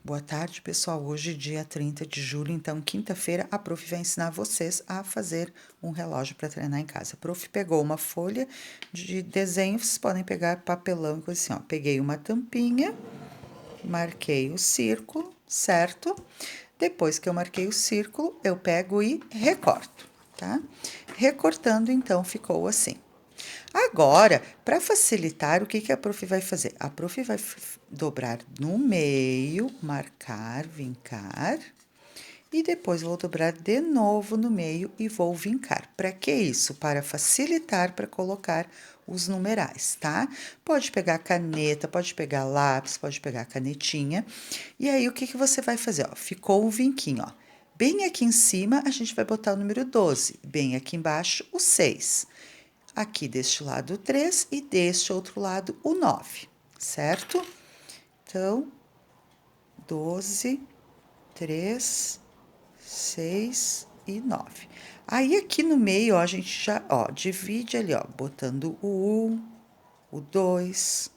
Boa tarde, pessoal. Hoje, dia 30 de julho, então, quinta-feira, a prof vai ensinar vocês a fazer um relógio para treinar em casa. A prof pegou uma folha de desenho, vocês podem pegar papelão e coisa assim, ó. Peguei uma tampinha, marquei o círculo, certo? Depois que eu marquei o círculo, eu pego e recorto, tá? Recortando, então, ficou assim. Agora, para facilitar, o que a prof vai fazer? A prof vai dobrar no meio, marcar, vincar, e depois vou dobrar de novo no meio e vou vincar. Para que isso? Para facilitar para colocar os numerais, tá? Pode pegar caneta, pode pegar lápis, pode pegar canetinha. E aí, o que você vai fazer? Ó, ficou o vinquinho, ó. Bem aqui em cima, a gente vai botar o número 12. Bem aqui embaixo, o 6. Aqui deste lado o 3 e deste outro lado o 9, certo? Então, 12, 3, 6 e 9. Aí aqui no meio, ó, a gente já, ó, divide ali, ó, botando o 1, o 2,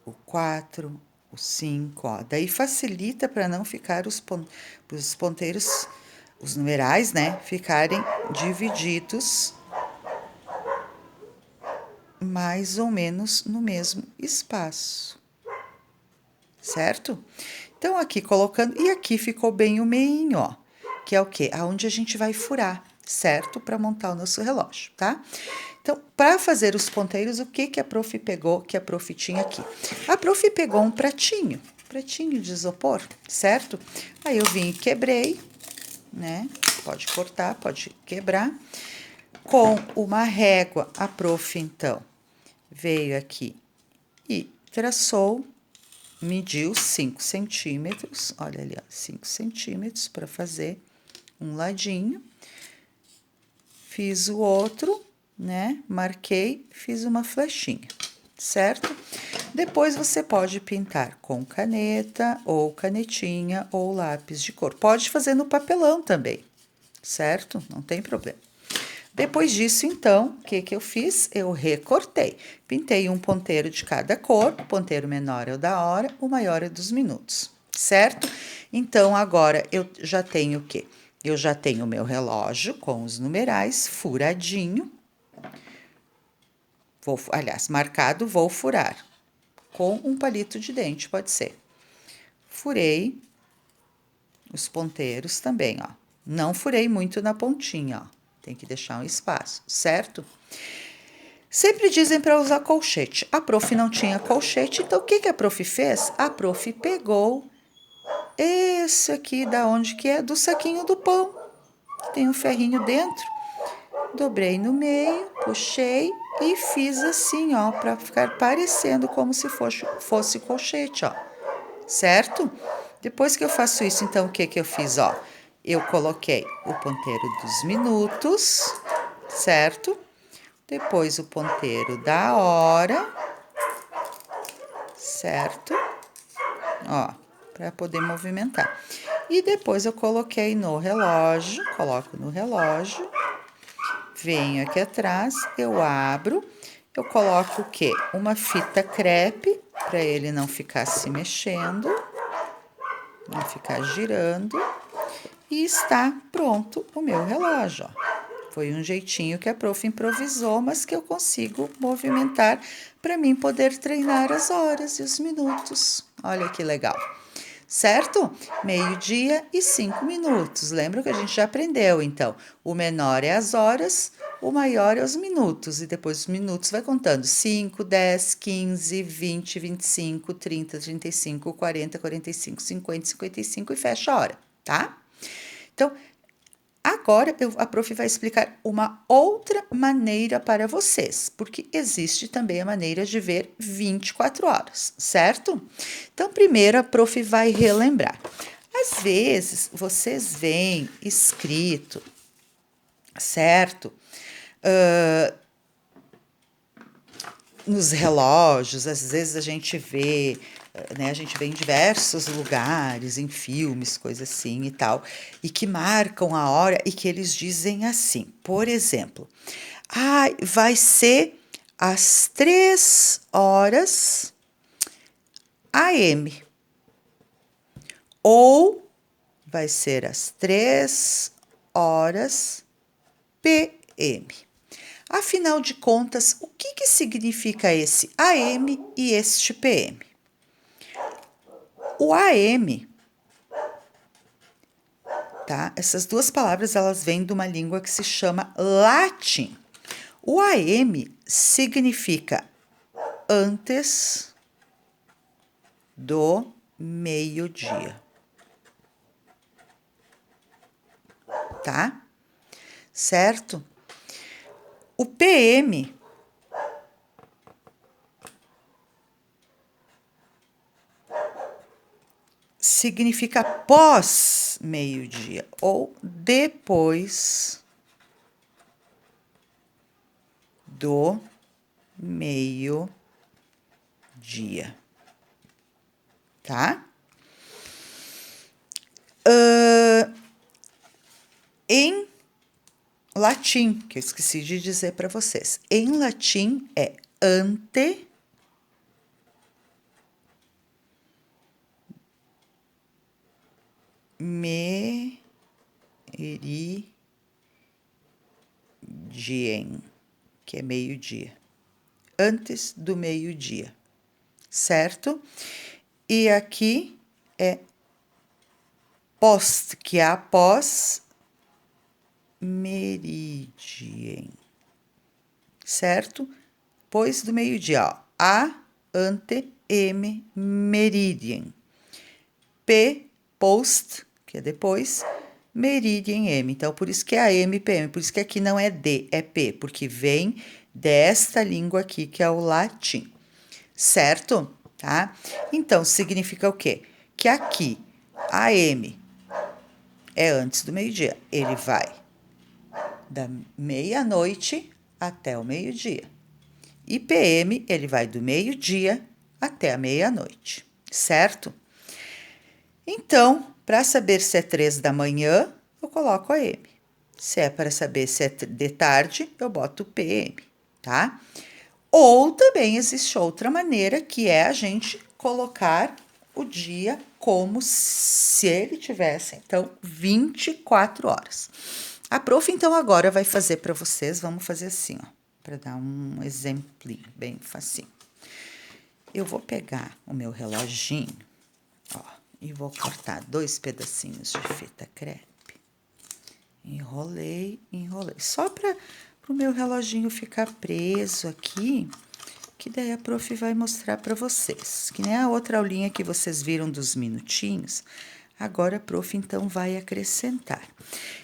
o 4, o 5, ó. Daí facilita para não ficar os ponteiros, os numerais, né, ficarem divididos mais ou menos no mesmo espaço, certo? Então, aqui colocando, e aqui ficou bem o meinho, ó, que é o quê? Aonde a gente vai furar, certo? Para montar o nosso relógio, tá? Então, para fazer os ponteiros, o que a prof pegou, que a prof tinha aqui? A prof pegou um pratinho de isopor, certo? Aí eu vim e quebrei, né? Pode cortar, pode quebrar. Com uma régua, a prof, então, veio aqui e traçou, mediu 5 centímetros, olha ali, ó, 5 centímetros para fazer um ladinho. Fiz o outro, né? Marquei, fiz uma flechinha, certo? Depois você pode pintar com caneta, ou canetinha, ou lápis de cor. Pode fazer no papelão também, certo? Não tem problema. Depois disso, então, o que eu fiz? Eu recortei. Pintei um ponteiro de cada cor, o ponteiro menor é o da hora, o maior é dos minutos, certo? Então, agora eu já tenho o quê? Eu já tenho o meu relógio com os numerais furadinho. Aliás, marcado, vou furar. Com um palito de dente, pode ser. Furei os ponteiros também, ó. Não furei muito na pontinha, ó. Tem que deixar um espaço, certo? Sempre dizem para usar colchete. A prof não tinha colchete, então o que a prof fez? A prof pegou esse aqui, da onde que é? Do saquinho do pão. Tem um ferrinho dentro. Dobrei no meio, puxei e fiz assim, ó, para ficar parecendo como se fosse colchete, ó. Certo? Depois que eu faço isso, então o que eu fiz, ó? Eu coloquei o ponteiro dos minutos, certo? Depois o ponteiro da hora, certo? Ó, para poder movimentar. E depois eu coloquei no relógio, coloco no relógio, venho aqui atrás, eu abro, eu coloco o quê? Uma fita crepe, para ele não ficar se mexendo, não ficar girando. E está pronto o meu relógio, ó. Foi um jeitinho que a prof improvisou, mas que eu consigo movimentar para mim poder treinar as horas e os minutos. Olha que legal. Certo? 12h e 5 minutos. Lembra que a gente já aprendeu, então. O menor é as horas, o maior é os minutos. E depois os minutos vai contando 5, 10, 15, 20, 25, 30, 35, 40, 45, 50, 55 e fecha a hora, tá? Então, agora a prof vai explicar uma outra maneira para vocês, porque existe também a maneira de ver 24 horas, certo? Então, primeiro a prof vai relembrar. Às vezes, vocês veem escrito, certo? Nos relógios, às vezes a gente vê, né, a gente vê em diversos lugares, em filmes, coisas assim e tal, e que marcam a hora e que eles dizem assim, por exemplo, vai ser às 3 horas AM. ou vai ser às 3 horas PM. Afinal de contas, o que significa esse AM e este PM? O AM, tá? Essas duas palavras, elas vêm de uma língua que se chama latim. O AM significa antes do meio-dia, tá? Certo? O PM significa pós meio-dia ou depois do meio-dia, tá? Em latim, que eu esqueci de dizer para vocês, em latim é ante meridiem, que é meio-dia, antes do meio-dia, certo? E aqui é post, que é após meridiem, certo? Depois do meio-dia, ó, a, ante, m, meridiem, p, post, que é depois, meridiem M. Então, por isso que é a MPM, por isso que aqui não é D, é P, porque vem desta língua aqui, que é o latim, certo? Tá? Então, significa o quê? Que aqui, a M é antes do meio-dia, ele vai da meia-noite até o meio-dia. E PM, ele vai do meio-dia até a meia-noite, certo? Então, para saber se é 3 da manhã, eu coloco AM. Se é para saber se é de tarde, eu boto PM, tá? Ou também existe outra maneira, que é a gente colocar o dia como se ele tivesse, então, 24 horas. A prof, então, agora vai fazer para vocês, vamos fazer assim, ó, para dar um exemplinho bem facinho. Eu vou pegar o meu reloginho, ó, e vou cortar 2 pedacinhos de fita crepe. Enrolei, só para o meu reloginho ficar preso aqui, que daí a prof vai mostrar para vocês. Que nem a outra aulinha que vocês viram dos minutinhos, agora a prof então vai acrescentar.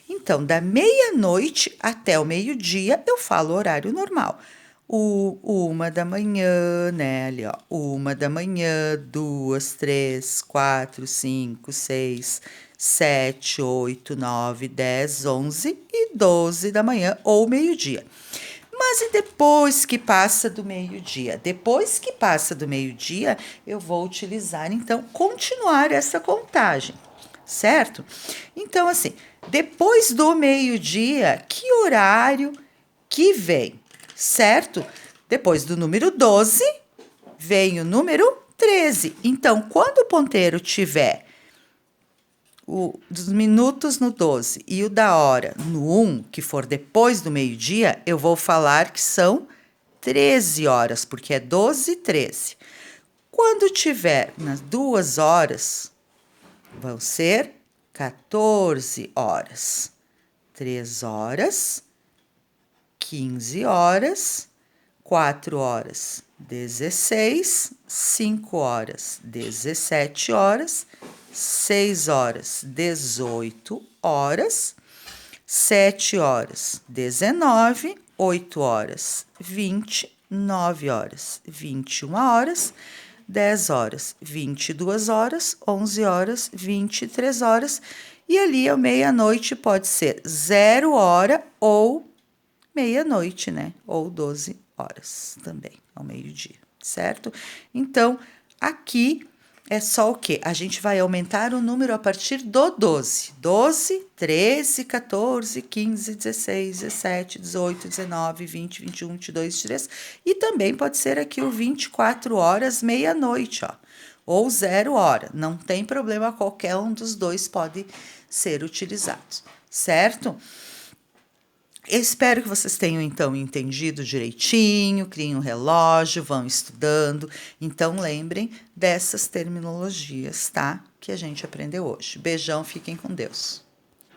Então, da meia-noite até o meio-dia, eu falo horário normal. 1 da manhã, né? Ali, ó. 1 da manhã, 2, 3, 4, 5, 6, 7, 8, 9, 10, 11 e 12 da manhã ou meio-dia. Mas e depois que passa do meio-dia? Depois que passa do meio-dia, eu vou utilizar, então, continuar essa contagem, certo? Então, assim, depois do meio-dia, que horário que vem, certo? Depois do número 12, vem o número 13. Então, quando o ponteiro tiver dos minutos no 12 e o da hora no 1, que for depois do meio-dia, eu vou falar que são 13 horas, porque é 12 e 13. Quando tiver nas 2 horas, vão ser 14 horas. 3 horas, 15 horas, 4 horas, 16, 5 horas, 17 horas, 6 horas, 18 horas, 7 horas, 19, 8 horas, 20, 9 horas, 21 horas, 10 horas, 22 horas, 11 horas, 23 horas, e ali a meia-noite pode ser 0 hora ou meia-noite, né? Ou 12 horas também, ao meio-dia, certo? Então, aqui é só o quê? A gente vai aumentar o número a partir do 12. 12, 13, 14, 15, 16, 17, 18, 19, 20, 21, 22, 23. E também pode ser aqui o 24 horas, meia-noite, ó. ou 0 hora. Não tem problema, qualquer um dos dois pode ser utilizado, certo? Eu espero que vocês tenham, então, entendido direitinho, criem um relógio, vão estudando. Então, lembrem dessas terminologias, tá? Que a gente aprendeu hoje. Beijão, fiquem com Deus.